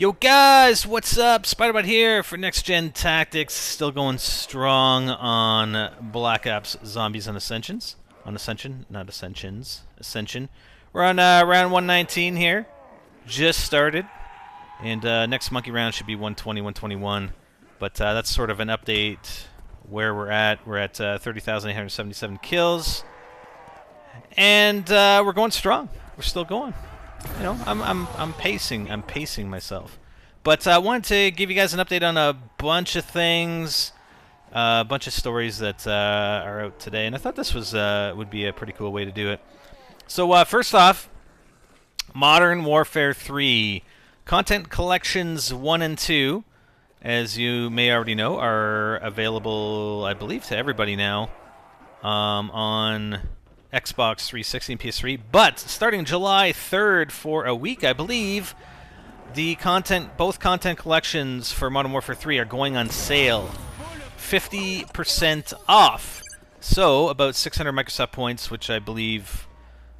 Yo guys, what's up? Spiderbot here for NextGenTactics. Still going strong on Black Ops Zombies and Ascensions. On Ascension, not Ascensions. Ascension. We're on round 119 here. Just started. And next monkey round should be 120, 121. But that's sort of an update where we're at. We're at 30,877 kills. And we're going strong. We're still going. You know, I'm pacing myself. But I wanted to give you guys an update on a bunch of things, a bunch of stories that are out today, and I thought this was would be a pretty cool way to do it. So first off, Modern Warfare 3 content collections 1 and 2, as you may already know, are available, I believe, to everybody now on Xbox 360 and PS3, but starting July 3rd for a week, I believe, both content collections for Modern Warfare 3 are going on sale, 50% off. So about 600 Microsoft points, which I believe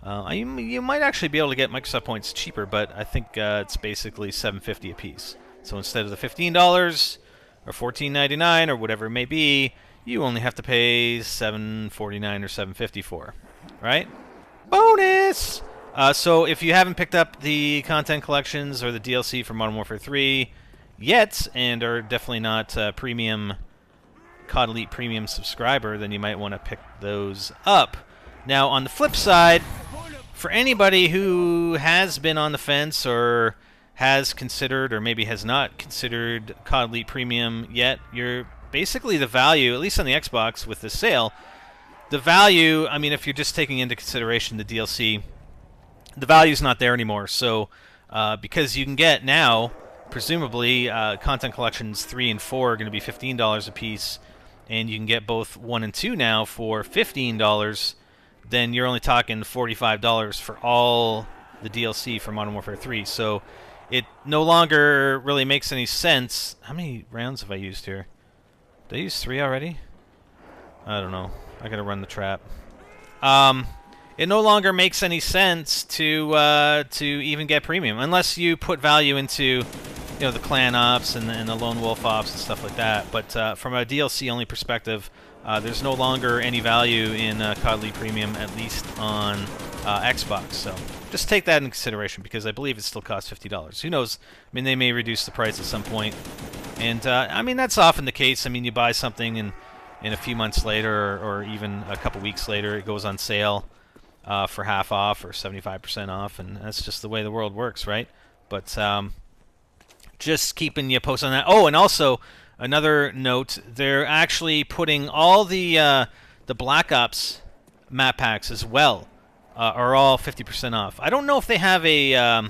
you might actually be able to get Microsoft points cheaper, but I think it's basically $7.50 a piece. So instead of the $15 or $14.99 or whatever it may be, you only have to pay $7.49 or $7.50 for. Right? Bonus! So if you haven't picked up the content collections or the DLC for Modern Warfare 3 yet, and are definitely not premium CoD Elite Premium subscriber, then you might want to pick those up. Now, on the flip side, for anybody who has been on the fence or has considered or maybe has not considered CoD Elite Premium yet, you're basically the value, at least on the Xbox with the sale, the value, I mean, if you're just taking into consideration the DLC, the value's not there anymore. So, because you can get now, presumably, content collections 3 and 4 are going to be $15 a piece, and you can get both 1 and 2 now for $15, then you're only talking $45 for all the DLC for Modern Warfare 3. So, it no longer really makes any sense. How many rounds have I used here? Did I use 3 already? I don't know. I gotta run the trap. It no longer makes any sense to even get premium unless you put value into, you know, the clan ops and the lone wolf ops and stuff like that. But from a DLC only perspective, there's no longer any value in CoD Elite Premium, at least on Xbox. So just take that into consideration because I believe it still costs $50. Who knows? I mean, they may reduce the price at some point, and I mean that's often the case. I mean, you buy something and a few months later, or even a couple weeks later, it goes on sale for half off or 75% off, and that's just the way the world works, right? But just keeping you posted on that. Oh, and also another note: they're actually putting all the Black Ops map packs as well are all 50% off. I don't know if they have a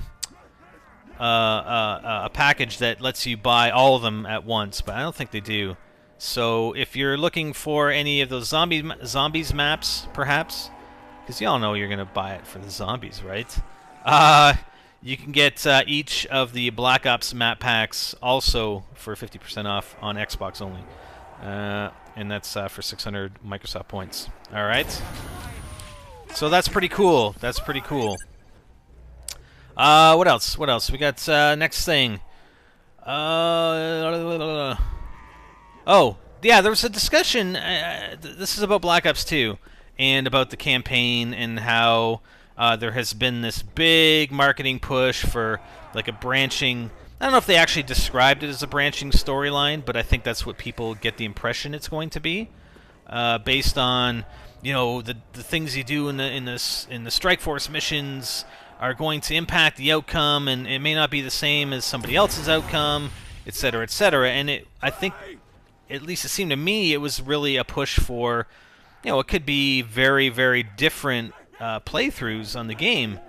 package that lets you buy all of them at once, but I don't think they do. So if you're looking for any of those zombies maps, perhaps, because y'all know you're going to buy it for the zombies, right? You can get each of the Black Ops map packs also for 50% off on Xbox only. And that's for 600 Microsoft points. All right? So that's pretty cool. That's pretty cool. What else? What else? We got next thing. Oh, yeah, there was a discussion, this is about Black Ops 2, and about the campaign and how there has been this big marketing push for like a branching, I don't know if they actually described it as a branching storyline, but I think that's what people get the impression it's going to be, based on, you know, the things you do in the Strike Force missions are going to impact the outcome, and it may not be the same as somebody else's outcome, etc., etc., and I think, at least it seemed to me, it was really a push for, you know, it could be very, very different playthroughs on the game.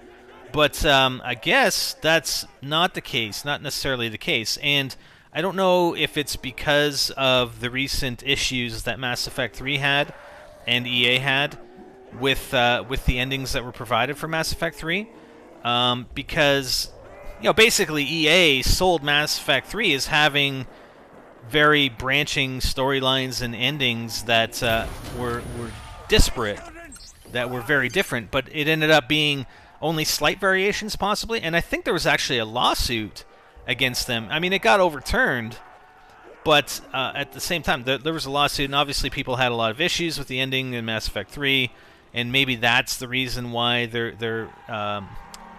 But I guess that's not the case, not necessarily the case. And I don't know if it's because of the recent issues that Mass Effect 3 had and EA had with the endings that were provided for Mass Effect 3. Because, you know, basically EA sold Mass Effect 3 as having very branching storylines and endings that were disparate, that were very different, but it ended up being only slight variations possibly, and I think there was actually a lawsuit against them. I mean, it got overturned, but at the same time, there was a lawsuit, and obviously people had a lot of issues with the ending in Mass Effect 3, and maybe that's the reason why their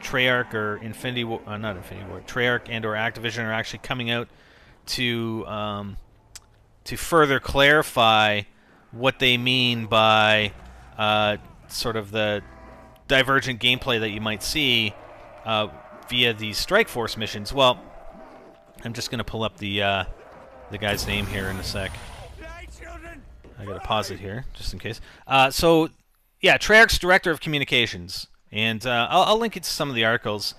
Treyarch or Infinity War, not Infinity War, Treyarch and or Activision are actually coming out to further clarify what they mean by sort of the divergent gameplay that you might see via these Strike Force missions. Well, I'm just going to pull up the guy's name here in a sec. I got to pause it here just in case. So, yeah, Treyarch's Director of Communications, and I'll link it to some of the articles.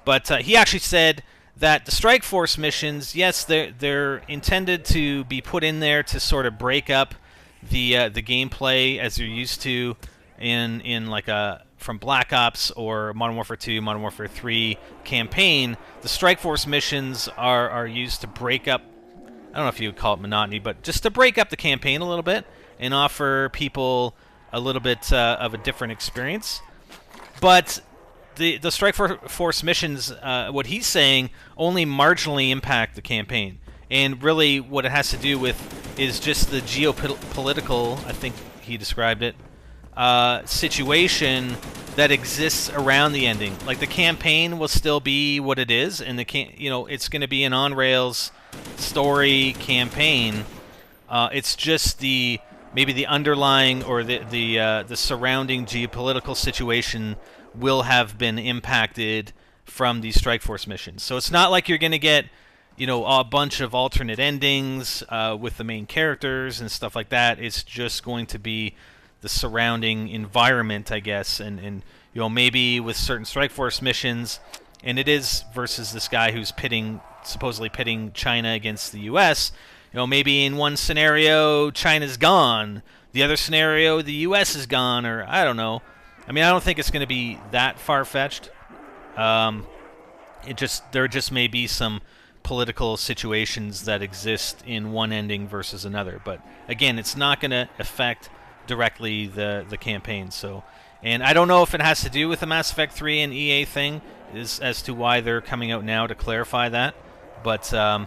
But he actually said that the Strike Force missions, yes, they're intended to be put in there to sort of break up the gameplay as you're used to in like a from Black Ops or Modern Warfare 2, Modern Warfare 3 campaign. The Strike Force missions are used to break up, I don't know if you would call it monotony, but just to break up the campaign a little bit and offer people a little bit of a different experience. But the Strike Force missions, what he's saying, only marginally impact the campaign. And really what it has to do with is just the geopolitical, I think he described it, situation that exists around the ending. Like, the campaign will still be what it is, and it's going to be an on-rails story campaign. It's just maybe the underlying or the surrounding geopolitical situation will have been impacted from these Strike Force missions. So it's not like you're going to get, a bunch of alternate endings with the main characters and stuff like that. It's just going to be the surrounding environment, I guess, and maybe with certain Strike Force missions, and it is versus this guy who's supposedly pitting China against the U.S. Maybe in one scenario China's gone, the other scenario the U.S. is gone, or I don't know. I mean, I don't think it's going to be that far-fetched. There just may be some political situations that exist in one ending versus another, but again, it's not going to affect directly the campaign. So, and I don't know if it has to do with the Mass Effect 3 and EA thing, as to why they're coming out now to clarify that. But I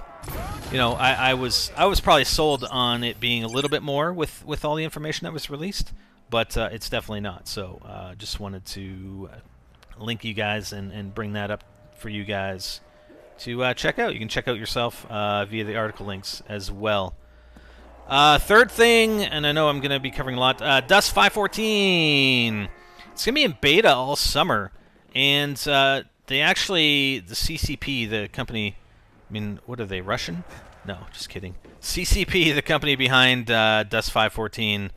was probably sold on it being a little bit more with all the information that was released, but it's definitely not. So just wanted to link you guys and bring that up for you guys to check out. You can check out yourself via the article links as well. Third thing, and I know I'm going to be covering a lot, Dust 514. It's going to be in beta all summer, and the CCP, the company, I mean, what are they, Russian? No, just kidding. CCP, the company behind Dust 514,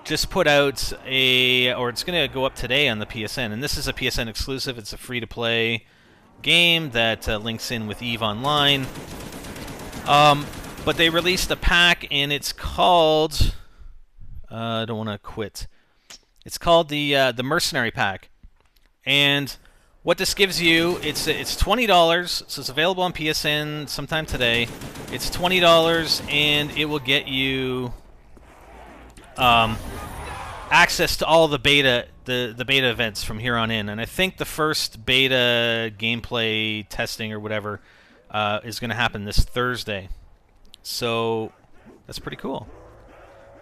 just put out or it's going to go up today on the PSN, and this is a PSN exclusive. It's a free-to-play game that links in with EVE Online. But they released a pack, and it's called, I don't want to quit. It's called the Mercenary Pack. And what this gives you, it's $20, so it's available on PSN sometime today. It's $20, and it will get you access to all the beta events from here on in. And I think the first beta gameplay testing or whatever is going to happen this Thursday. So that's pretty cool.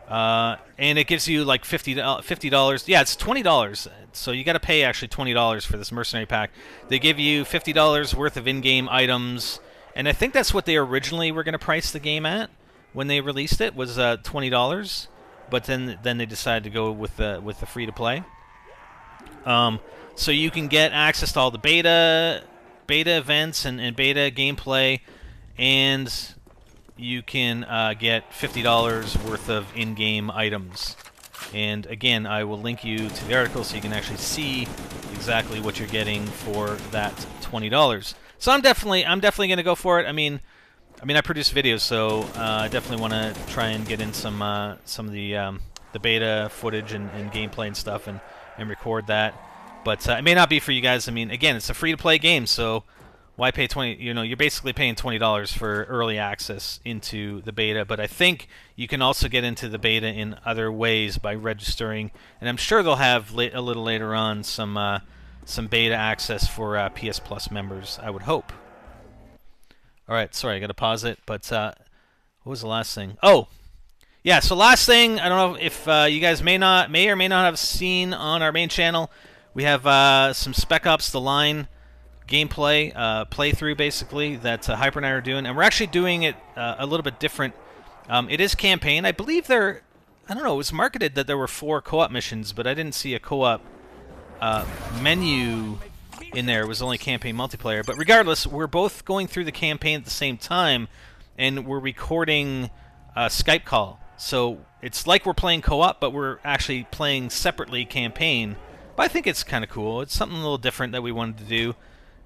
And it gives you like $50. Yeah, it's $20. So you got to pay actually $20 for this Mercenary Pack. They give you $50 worth of in-game items, and I think that's what they originally were going to price the game at when they released it, was $20. But then they decided to go with the free-to-play. So you can get access to all the beta events and beta gameplay, and you can get $50 worth of in-game items. And again, I will link you to the article so you can actually see exactly what you're getting for that $20. So I'm definitely going to go for it. I mean, I produce videos, so I definitely want to try and get in some of the beta footage and gameplay and stuff, and record that. But it may not be for you guys. I mean, again, it's a free-to-play game, so why pay $20? You're basically paying $20 for early access into the beta. But I think you can also get into the beta in other ways by registering, and I'm sure they'll have a little later on some beta access for PS Plus members, I would hope. All right, sorry, I got to pause it. But what was the last thing? Oh, yeah. So last thing, I don't know if you guys may or may not have seen on our main channel. We have some Spec Ops: The Line gameplay playthrough, basically, that Hyper and I are doing, and we're actually doing it a little bit different. It is campaign. I believe I don't know. It was marketed that there were 4 co-op missions, but I didn't see a co-op menu in there. It was only campaign multiplayer. But regardless, we're both going through the campaign at the same time, and we're recording a Skype call. So it's like we're playing co-op, but we're actually playing separately campaign. But I think it's kind of cool. It's something a little different that we wanted to do.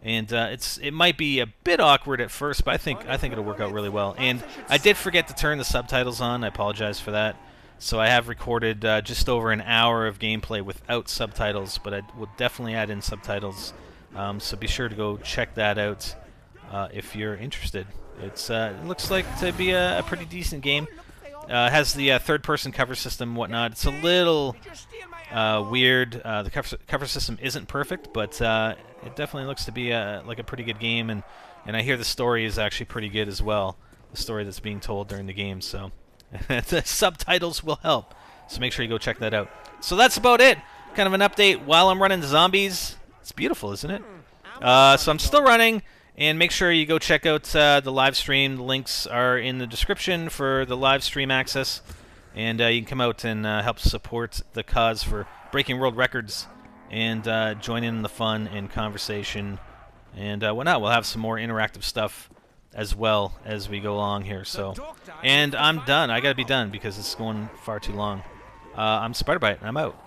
And it might be a bit awkward at first, but I think it'll work out really well. And I did forget to turn the subtitles on. I apologize for that. So I have recorded just over an hour of gameplay without subtitles, but I will definitely add in subtitles. So be sure to go check that out if you're interested. It looks like to be a pretty decent game. It has the third-person cover system and whatnot. It's a little weird. The cover system isn't perfect, but it definitely looks to be like a pretty good game. And I hear the story is actually pretty good as well, the story that's being told during the game. So the subtitles will help. So make sure you go check that out. So that's about it. Kind of an update while I'm running zombies. It's beautiful, isn't it? So I'm still running. And make sure you go check out the live stream. The links are in the description for the live stream access. And you can come out and help support the cause for breaking world records and join in the fun and conversation and whatnot. We'll have some more interactive stuff as well as we go along here. So, and I'm done. I gotta be done because it's going far too long. I'm Spider-Bite, and I'm out.